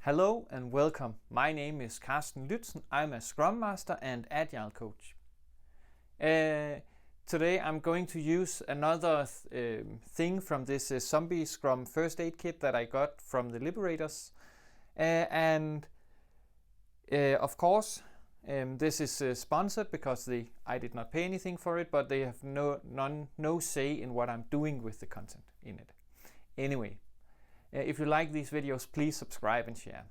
Hello and welcome. My name is Carsten Lützen. I'm a Scrum Master and Agile Coach. Today I'm going to use another thing from this Zombie Scrum First Aid Kit that I got from the Liberators. Of course, this is sponsored because I did not pay anything for it, but they have no say in what I'm doing with the content in it. Anyway. If you like these videos, please subscribe and share.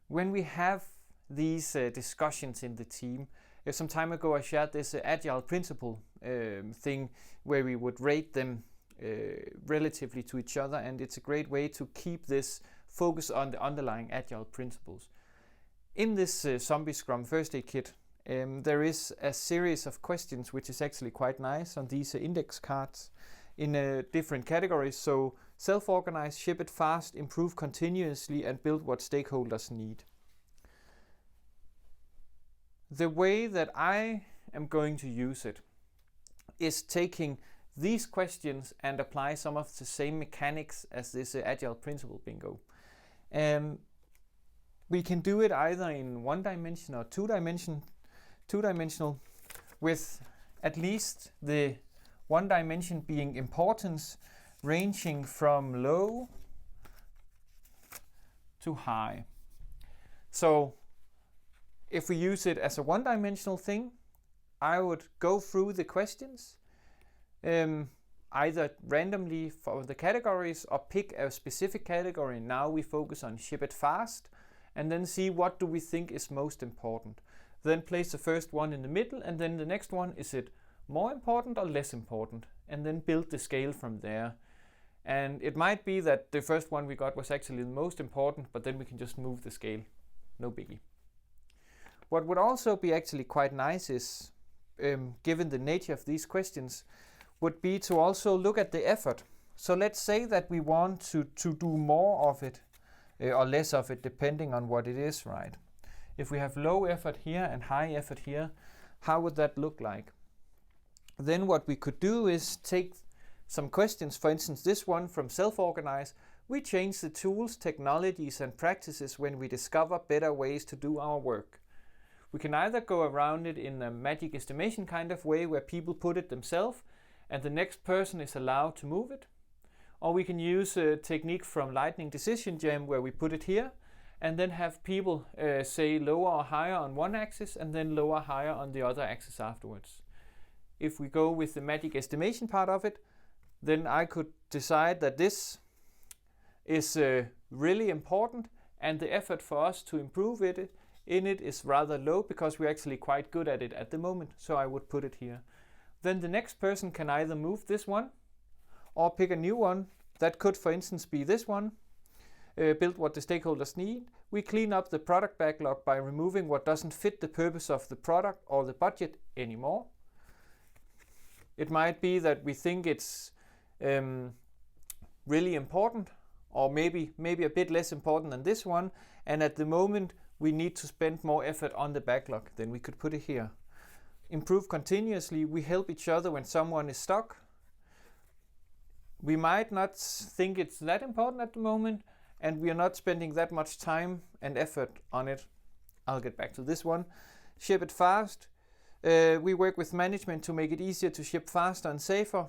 When we have these discussions in the team, some time ago I shared this agile principle thing where we would rate them relatively to each other, and it's a great way to keep this focus on the underlying agile principles. In this Zombie Scrum First Aid Kit, there is a series of questions which is actually quite nice on these index cards in different categories. So self-organize, ship it fast, improve continuously, and build what stakeholders need. The way that I am going to use it is taking these questions and apply some of the same mechanics as this agile principle bingo. We can do it either in one dimension or two dimensional, with at least the one dimension being importance, ranging from low to high. So if we use it as a one-dimensional thing, I would go through the questions, either randomly for the categories or pick a specific category. Now we focus on ship it fast, and then see what do we think is most important. Then place the first one in the middle, and then the next one, is it more important or less important? And then build the scale from there. And it might be that the first one we got was actually the most important, but then we can just move the scale. No biggie. What would also be actually quite nice is, given the nature of these questions, would be to also look at the effort. So let's say that we want to do more of it or less of it, depending on what it is, right? If we have low effort here and high effort here, how would that look like? Then what we could do is take some questions, for instance this one from self-organize. We change the tools, technologies and practices when we discover better ways to do our work. We can either go around it in a magic estimation kind of way where people put it themselves and the next person is allowed to move it. Or we can use a technique from Lightning Decision Jam where we put it here and then have people say lower or higher on one axis and then lower higher on the other axis afterwards. If we go with the magic estimation part of it, then I could decide that this is really important and the effort for us to improve it is rather low because we're actually quite good at it at the moment, so I would put it here. Then the next person can either move this one or pick a new one. That could, for instance, be this one. Build what the stakeholders need. We clean up the product backlog by removing what doesn't fit the purpose of the product or the budget anymore. It might be that we think it's really important, or maybe a bit less important than this one, and at the moment we need to spend more effort on the backlog. Then we could put it here. Improve continuously. We help each other when someone is stuck. We might not think it's that important at the moment, and we are not spending that much time and effort on it. I'll get back to this one. Ship it fast. We work with management to make it easier to ship faster and safer.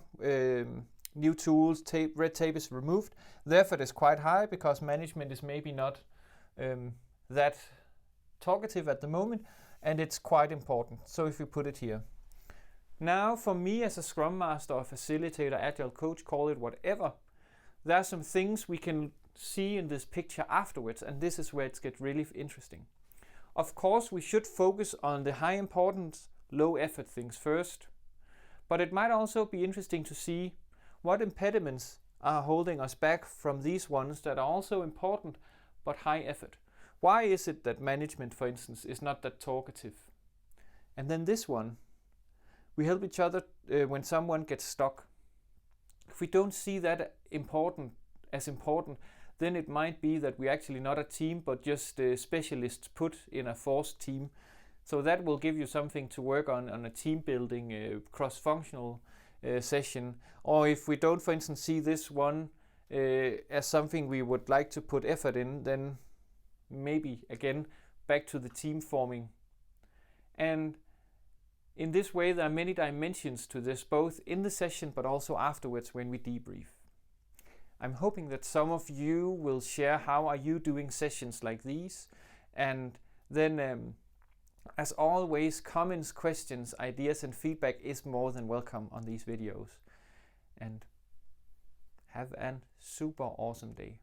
New tools, red tape is removed. The effort is quite high because management is maybe not that talkative at the moment, and it's quite important. So if we put it here. Now for me as a Scrum Master or Facilitator, Agile Coach, call it whatever, there are some things we can see in this picture afterwards, and this is where it gets really interesting. Of course we should focus on the high importance, low effort things first, but it might also be interesting to see what impediments are holding us back from these ones that are also important but high effort. Why is it that management, for instance, is not that talkative? And then this one, we help each other when someone gets stuck. If we don't see that as important, then it might be that we're actually not a team but just specialists put in a forced team. So that will give you something to work on a team building, cross-functional session. Or if we don't, for instance, see this one as something we would like to put effort in, then maybe again back to the team forming. And in this way, there are many dimensions to this, both in the session but also afterwards when we debrief. I'm hoping that some of you will share how are you doing sessions like these, and then as always, comments, questions, ideas and feedback is more than welcome on these videos. And have a super awesome day.